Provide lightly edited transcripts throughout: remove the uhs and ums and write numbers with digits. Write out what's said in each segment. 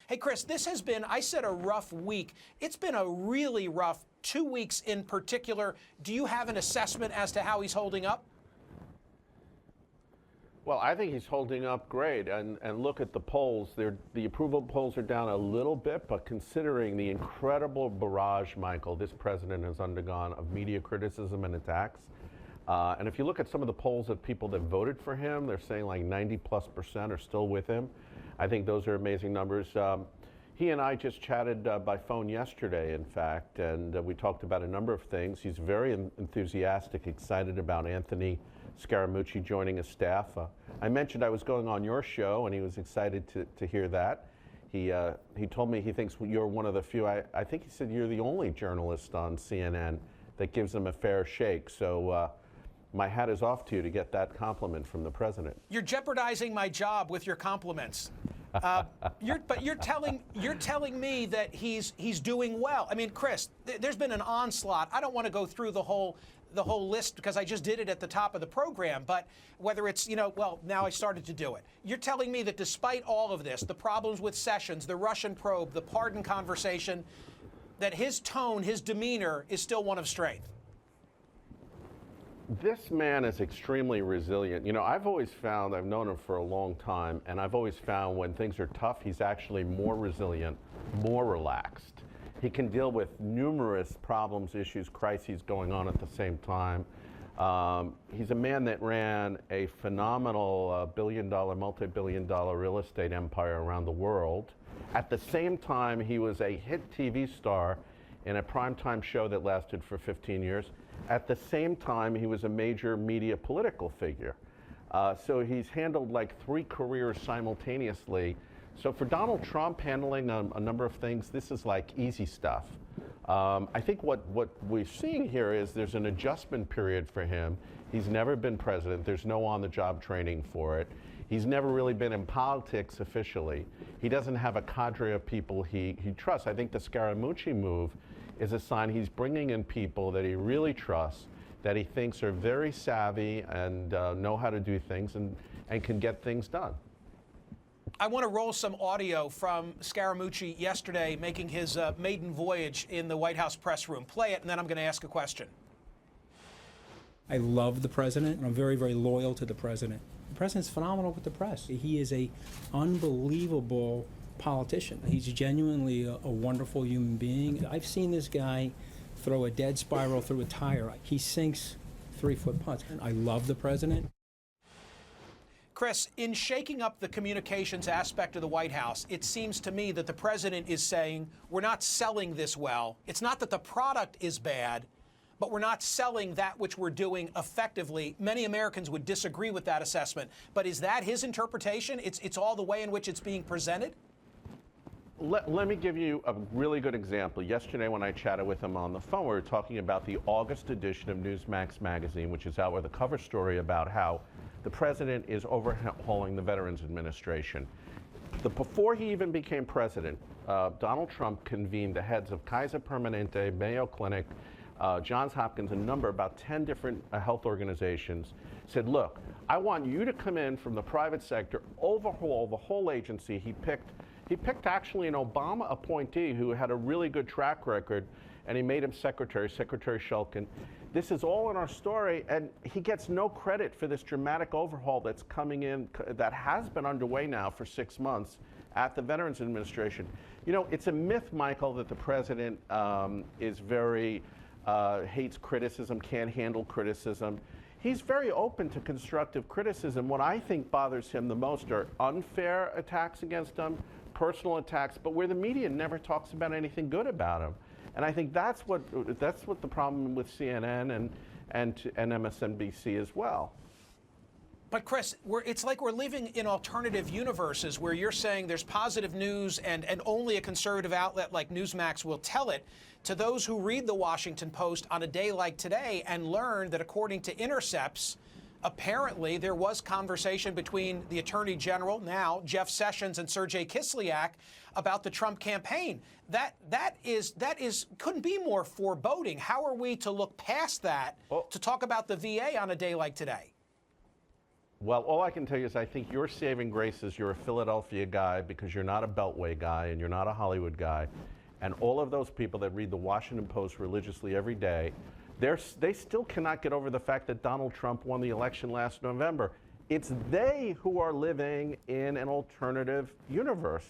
Hey, Chris, this has been, I said, a rough week. It's been a really rough 2 weeks in particular. Do you have an assessment as to how he's holding up? Well, I think he's holding up great. And look at the polls. The approval polls are down a little bit, but considering the incredible barrage, Michael, this president has undergone of media criticism and attacks. And if you look at some of the polls of people that voted for him, they're saying like 90+% are still with him. I think those are amazing numbers. He and I just chatted by phone yesterday, in fact, and we talked about a number of things. He's very enthusiastic, excited about Anthony Scaramucci joining his staff. I mentioned I was going on your show, and he was excited to hear that. He told me he thinks you're one of the few, I think he said you're the only journalist on CNN that gives him a fair shake. So my hat is off to you to get that compliment from the president. You're jeopardizing my job with your compliments. But you're telling me that he's doing well. I mean, Chris, there's been an onslaught. I don't want to go through the whole list because I just did it at the top of the program. But whether it's, well, now I started to do it. You're telling me that despite all of this, the problems with Sessions, the Russian probe, the pardon conversation, that his tone, his demeanor is still one of strength. This man is extremely resilient. I've always found, I've known him for a long time, and I've always found when things are tough, he's actually more resilient, more relaxed. He can deal with numerous problems, issues, crises going on at the same time. He's a man that ran a phenomenal billion-dollar, multi-billion-dollar real estate empire around the world. At the same time, he was a hit TV star in a primetime show that lasted for 15 years. At the same time, he was a major media political figure. So he's handled like 3 careers simultaneously. So for Donald Trump handling a number of things, this is like easy stuff. I think what we're seeing here is there's an adjustment period for him. He's never been president. There's no on-the-job training for it. He's never really been in politics officially. He doesn't have a cadre of people he trusts. I think the Scaramucci move is a sign he's bringing in people that he really trusts, that he thinks are very savvy and know how to do things and can get things done. I want to roll some audio from Scaramucci yesterday making his maiden voyage in the White House press room. Play it, and then I'm going to ask a question. I love the president, and I'm very, very loyal to the president. The president's phenomenal with the press. He is an unbelievable politician. He's genuinely a wonderful human being. I've seen this guy throw a dead spiral through a tire. He sinks 3-foot putts. I love the president. Chris, in shaking up the communications aspect of the White House, it seems to me that the president is saying, we're not selling this well. It's not that the product is bad, but we're not selling that which we're doing effectively. Many Americans would disagree with that assessment. But is that his interpretation? It's all the way in which it's being presented? Let me give you a really good example. Yesterday when I chatted with him on the phone, we were talking about the August edition of Newsmax magazine, which is out with a cover story about how the president is overhauling the Veterans Administration. Before he even became president, Donald Trump convened the heads of Kaiser Permanente, Mayo Clinic, Johns Hopkins, a number, about 10 different health organizations, said, look, I want you to come in from the private sector, overhaul the whole agency. He picked actually an Obama appointee who had a really good track record, and he made him Secretary Shulkin. This is all in our story, and he gets no credit for this dramatic overhaul that's coming in, that has been underway now for 6 months at the Veterans Administration. It's a myth, Michael, that the president is very, hates criticism, can't handle criticism. He's very open to constructive criticism. What I think bothers him the most are unfair attacks against him, personal attacks, but where the media never talks about anything good about him. And I think that's what the problem with CNN and MSNBC as well. But Chris, it's like we're living in alternative universes where you're saying there's positive news and only a conservative outlet like Newsmax will tell it to those who read the Washington Post on a day like today and learn that according to intercepts, apparently there was conversation between the Attorney General, now Jeff Sessions, and Sergei Kislyak about the Trump campaign. That couldn't be more foreboding. How are we to look past that to talk about the VA on a day like today? Well, all I can tell you is I think your saving grace is you're a Philadelphia guy because you're not a Beltway guy and you're not a Hollywood guy. And all of those people that read the Washington Post religiously every day, they still cannot get over the fact that Donald Trump won the election last November. It's they who are living in an alternative universe.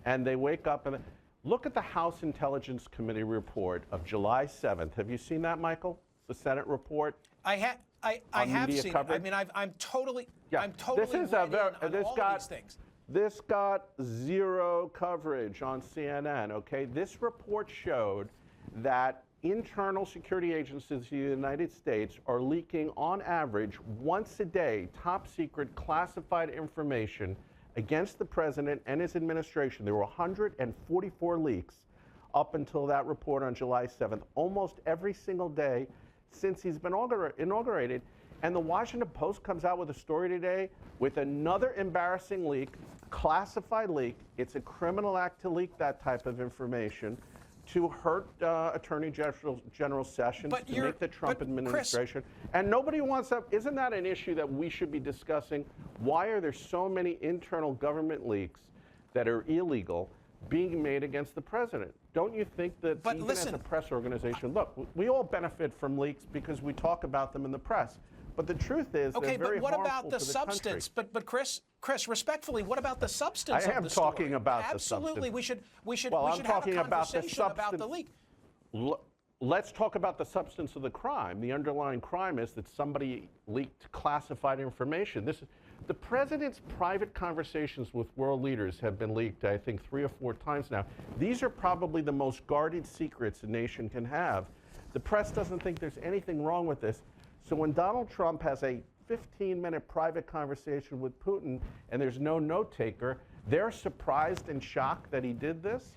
And they wake up and look at the House Intelligence Committee report of July 7th. Have you seen that, Michael? The Senate report? I have seen coverage? it. I mean, I'm totally This is on all of these things. This got zero coverage on CNN, okay? This report showed that internal security agencies of the United States are leaking, on average, once a day, top secret classified information against the president and his administration. There were 144 leaks up until that report on July 7th, almost every single day since he's been inaugurated. And the Washington Post comes out with a story today with another embarrassing leak, classified leak. It's a criminal act to leak that type of information to hurt Attorney General Sessions, to make the Trump administration. And nobody wants that. Isn't that an issue that we should be discussing? Why are there so many internal government leaks that are illegal being made against the president? Don't you think that even as a press organization, look, we all benefit from leaks because we talk about them in the press. But the truth is, okay, they're very but what harmful about the to substance? country. But Chris, respectfully, what about the substance? I am of the story? talking about Absolutely, the substance. we should Well, we I'm should have a talking about the conversation about the leak. Let's talk about the substance of the crime. The underlying crime is that somebody leaked classified information. The president's private conversations with world leaders have been leaked, I think, 3 or 4 times now. These are probably the most guarded secrets a nation can have. The press doesn't think there's anything wrong with this. So when Donald Trump has a 15-minute private conversation with Putin and there's no note taker, they're surprised and shocked that he did this.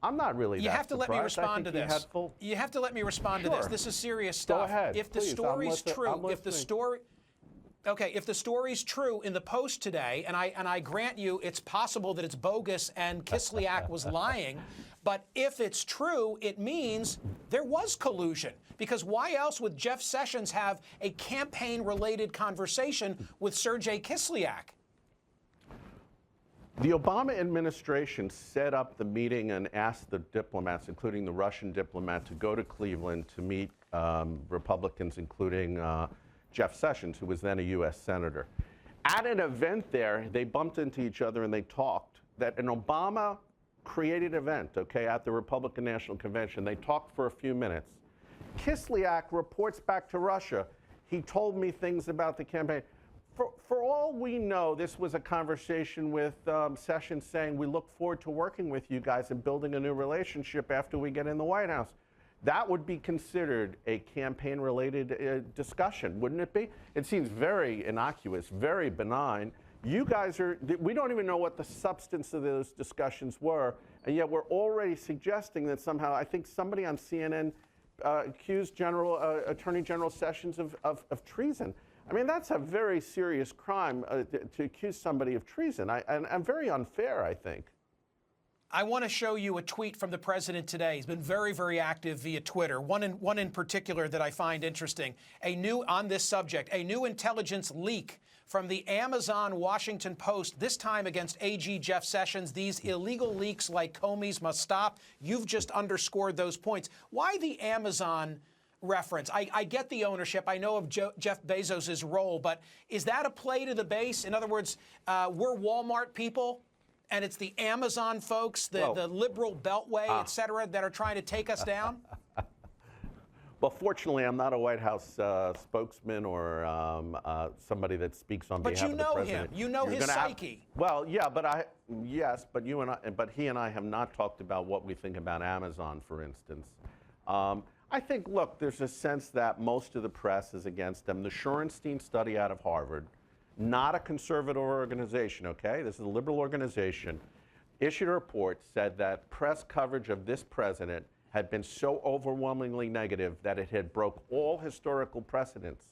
I'm not really You that have to let me surprised. respond to this. You have to let me respond to this. This is serious stuff. Go ahead. If the Please, story's true, if the story's true in the Post today, and I grant you it's possible that it's bogus and Kislyak was lying, but if it's true, it means there was collusion. Because why else would Jeff Sessions have a campaign-related conversation with Sergei Kislyak? The Obama administration set up the meeting and asked the diplomats, including the Russian diplomat, to go to Cleveland to meet Republicans, including Jeff Sessions, who was then a U.S. Senator. At an event there, they bumped into each other and they talked. That an Obama-created event, okay, at the Republican National Convention. They talked for a few minutes. Kislyak reports back to Russia. He told me things about the campaign. For all we know, this was a conversation with Sessions saying, we look forward to working with you guys and building a new relationship after we get in the White House. That would be considered a campaign-related discussion, wouldn't it be? It seems very innocuous, very benign. You guys we don't even know what the substance of those discussions were, and yet we're already suggesting that somehow, I think somebody on CNN accused Attorney General Sessions of treason. I mean, that's a very serious crime to accuse somebody of treason, and very unfair, I think. I want to show you a tweet from the president today. He's been very, very active via Twitter. One in particular that I find interesting. On this subject, a new intelligence leak from the Amazon Washington Post, this time against AG Jeff Sessions. These illegal leaks like Comey's must stop. You've just underscored those points. Why the Amazon reference? I get the ownership. I know of Jeff Bezos' role, but is that a play to the base? In other words, we're Walmart people, and it's the Amazon folks, the liberal beltway, et cetera, that are trying to take us down? Well, fortunately, I'm not a White House spokesman or somebody that speaks on behalf of the president. But you know him. You know his psyche. Well, yeah, but but he and I have not talked about what we think about Amazon, for instance. I think, look, there's a sense that most of the press is against them. The Shorenstein study out of Harvard, not a conservative organization, okay? This is a liberal organization, issued a report, said that press coverage of this president had been so overwhelmingly negative that it had broke all historical precedents.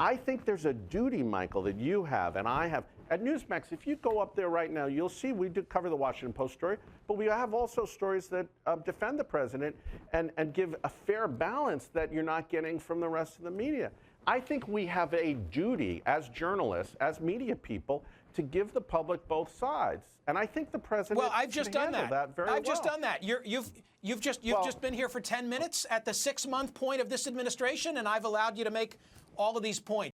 I think there's a duty, Michael, that you have and I have. At Newsmax, if you go up there right now, you'll see we do cover the Washington Post story, but we have also stories that defend the president and give a fair balance that you're not getting from the rest of the media. I think we have a duty as journalists, as media people, to give the public both sides. And I think the president Well, I've just done handled that very I've just well. done that. You've just been here for 10 minutes at the 6-month point of this administration, and I've allowed you to make all of these points.